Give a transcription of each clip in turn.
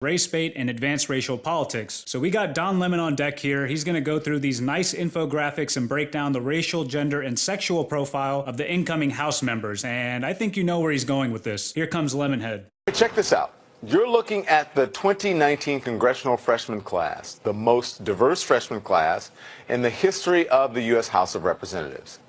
race bait, and advanced racial politics. So we got Don Lemon on deck here. He's going to go through these nice infographics and break down the racial, gender, and sexual profile of the incoming House members. And I think you know where he's going with this. Here comes Lemonhead. Check this out. You're looking at the 2019 congressional freshman class, the most diverse freshman class in the history of the U.S. House of Representatives.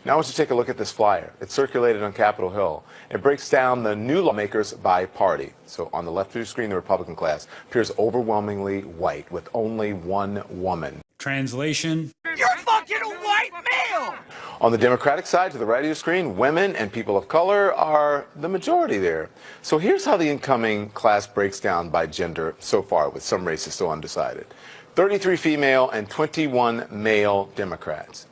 Now I want you to take a look at this flyer. It's circulated on Capitol Hill. It breaks down the new lawmakers by party. So on the left of your screen, the Republican class appears overwhelmingly white with only one woman. Translation: you're fucking a white male! On the Democratic side, to the right of your screen, women and people of color are the majority there. So here's how the incoming class breaks down by gender so far, with some races still undecided. 33 female and 21 male Democrats.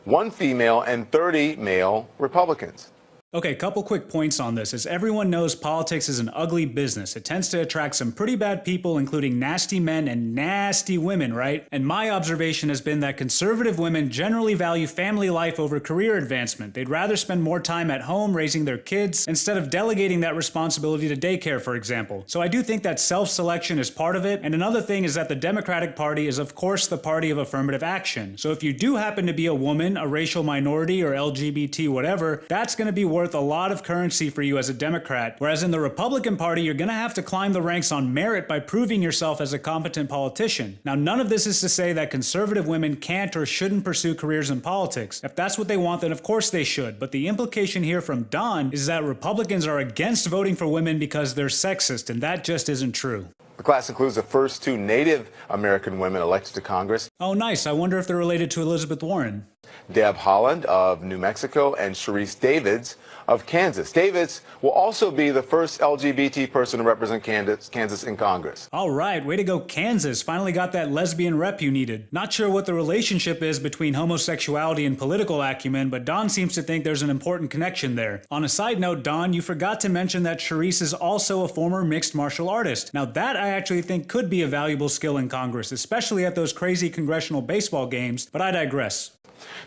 1 female and 30 male Republicans. Okay, couple quick points on this. As everyone knows, politics is an ugly business. It tends to attract some pretty bad people, including nasty men and nasty women, right? And my observation has been that conservative women generally value family life over career advancement. They'd rather spend more time at home raising their kids instead of delegating that responsibility to daycare, for example. So I do think that self-selection is part of it. And another thing is that the Democratic Party is, of course, the party of affirmative action. So if you do happen to be a woman, a racial minority, or LGBT whatever, that's going to be worth a lot of currency for you as a Democrat, whereas in the Republican Party, you're going to have to climb the ranks on merit by proving yourself as a competent politician. Now, none of this is to say that conservative women can't or shouldn't pursue careers in politics. If that's what they want, then of course they should. But the implication here from Don is that Republicans are against voting for women because they're sexist, and that just isn't true. The class includes the first 2 Native American women elected to Congress. Oh, nice. I wonder if they're related to Elizabeth Warren. Deb Haaland of New Mexico and Sharice Davids of Kansas. Davids will also be the first LGBT person to represent Kansas in Congress. All right, way to go, Kansas. Finally got that lesbian rep you needed. Not sure what the relationship is between homosexuality and political acumen, but Don seems to think there's an important connection there. On a side note, Don, you forgot to mention that Sharice is also a former mixed martial artist. Now that I actually think could be a valuable skill in Congress, especially at those crazy congressional baseball games, but I digress.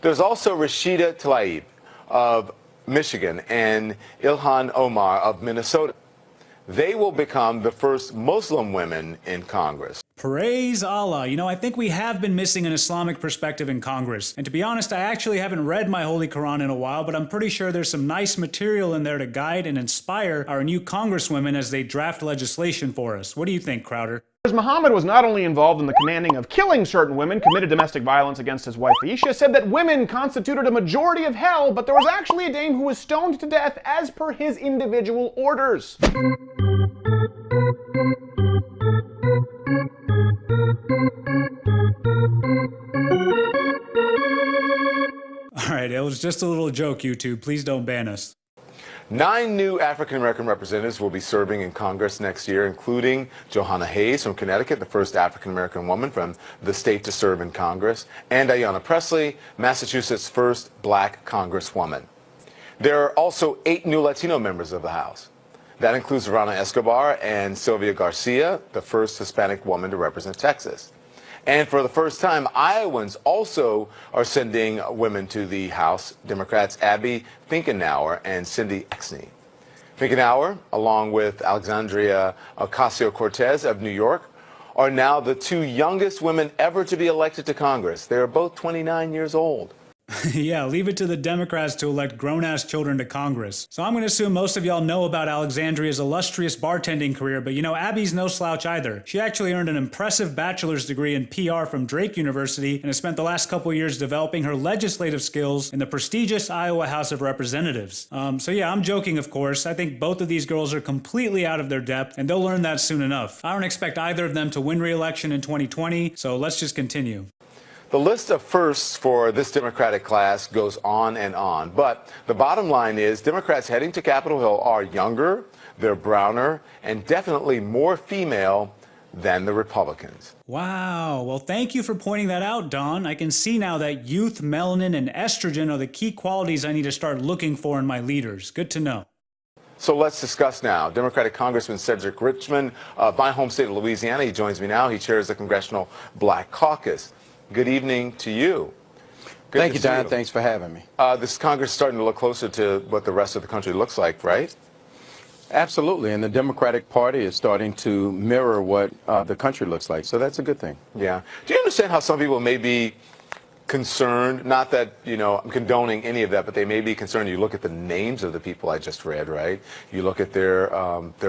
There's also Rashida Tlaib of Michigan and Ilhan Omar of Minnesota. They will become the first Muslim women in Congress. Praise Allah. You know, I think we have been missing an Islamic perspective in Congress. And to be honest, I actually haven't read my Holy Quran in a while, but I'm pretty sure there's some nice material in there to guide and inspire our new congresswomen as they draft legislation for us. What do you think, Crowder? Muhammad was not only involved in the commanding of killing certain women, committed domestic violence against his wife Aisha, said that women constituted a majority of hell, but there was actually a dame who was stoned to death as per his individual orders. Alright, it was just a little joke, YouTube. Please don't ban us. 9 new African-American representatives will be serving in Congress next year, including Johanna Hayes from Connecticut, the first African-American woman from the state to serve in Congress, and Ayanna Pressley, Massachusetts' first black congresswoman. There are also 8 new Latino members of the House. That includes Rana Escobar and Sylvia Garcia, the first Hispanic woman to represent Texas. And for the first time, Iowans also are sending women to the House. Democrats Abby Finkenauer and Cindy Exney. Finkenauer, along with Alexandria Ocasio-Cortez of New York, are now the 2 youngest women ever to be elected to Congress. They are both 29 years old. Yeah, leave it to the Democrats to elect grown-ass children to Congress. So I'm going to assume most of y'all know about Alexandria's illustrious bartending career, but you know, Abby's no slouch either. She actually earned an impressive bachelor's degree in PR from Drake University and has spent the last couple years developing her legislative skills in the prestigious Iowa House of Representatives. So yeah, I'm joking, of course. I think both of these girls are completely out of their depth, and they'll learn that soon enough. I don't expect either of them to win re-election in 2020, so let's just continue. The list of firsts for this Democratic class goes on and on, but the bottom line is Democrats heading to Capitol Hill are younger, they're browner, and definitely more female than the Republicans. Wow. Well, thank you for pointing that out, Don. I can see now that youth, melanin, and estrogen are the key qualities I need to start looking for in my leaders. Good to know. So let's discuss now. Democratic Congressman Cedric Richmond of my home state of Louisiana. He joins me now. He chairs the Congressional Black Caucus. Good evening to you. Thank you, Don. Thanks for having me. This Congress is starting to look closer to what the rest of the country looks like, right? Absolutely, and the Democratic Party is starting to mirror what the country looks like, so that's a good thing. Yeah. Do you understand how some people may be concerned? Not that, I'm condoning any of that, but they may be concerned. You look at the names of the people I just read, right? You look at their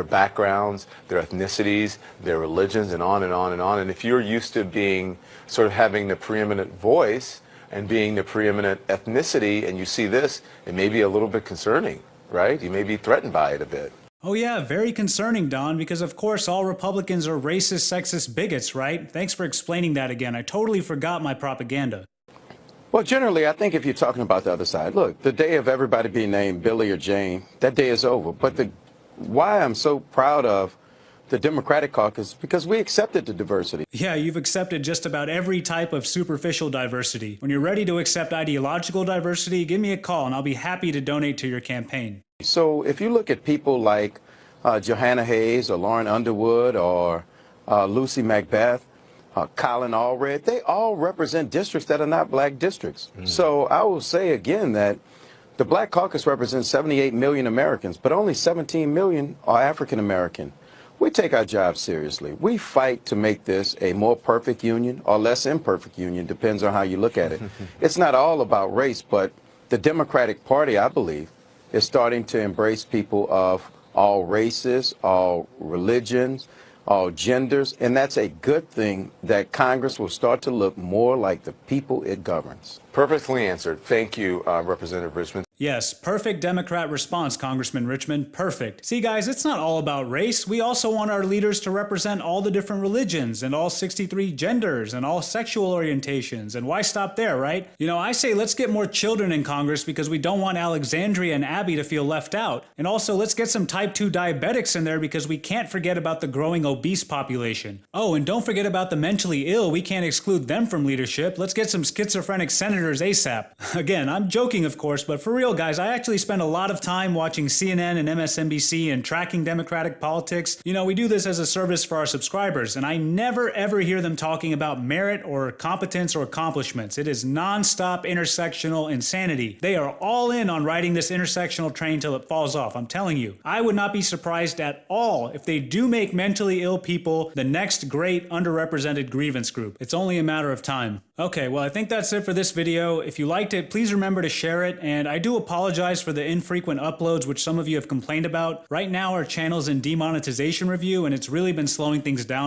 backgrounds, their ethnicities, their religions, and on and on and on. And if you're used to being sort of having the preeminent voice and being the preeminent ethnicity, and you see this, it may be a little bit concerning, right? You may be threatened by it a bit. Oh yeah, very concerning, Don, because of course all Republicans are racist, sexist bigots, right? Thanks for explaining that again. I totally forgot my propaganda. Well, generally, I think if you're talking about the other side, look, the day of everybody being named Billy or Jane, that day is over. But why I'm so proud of the Democratic caucus, because we accepted the diversity. Yeah, you've accepted just about every type of superficial diversity. When you're ready to accept ideological diversity, give me a call and I'll be happy to donate to your campaign. So if you look at people like Johanna Hayes or Lauren Underwood or Lucy Macbeth, Colin Allred, they all represent districts that are not black districts. So I will say again that the Black Caucus represents 78 million Americans, but only 17 million are African American. We take our job seriously. We fight to make this a more perfect union or less imperfect union, depends on how you look at it. It's not all about race, but the Democratic Party, I believe, is starting to embrace people of all races, all religions, all genders, and that's a good thing that Congress will start to look more like the people it governs. Perfectly answered. Thank you, Representative Richmond. Yes, perfect Democrat response, Congressman Richmond. Perfect. See, guys, it's not all about race. We also want our leaders to represent all the different religions and all 63 genders and all sexual orientations. And why stop there, right? I say let's get more children in Congress because we don't want Alexandria and Abby to feel left out. And also, let's get some type 2 diabetics in there because we can't forget about the growing obese population. Oh, and don't forget about the mentally ill. We can't exclude them from leadership. Let's get some schizophrenic senators ASAP. Again, I'm joking, of course, but for real, guys, I actually spend a lot of time watching CNN and MSNBC and tracking Democratic politics. We do this as a service for our subscribers, and I never ever hear them talking about merit or competence or accomplishments. It is non-stop intersectional insanity. They are all in on riding this intersectional train till it falls off. I'm telling you. I would not be surprised at all if they do make mentally ill people the next great underrepresented grievance group. It's only a matter of time. Okay, well, I think that's it for this video. If you liked it, please remember to share it, and I do apologize for the infrequent uploads which some of you have complained about. Right now our channel's in demonetization review and it's really been slowing things down.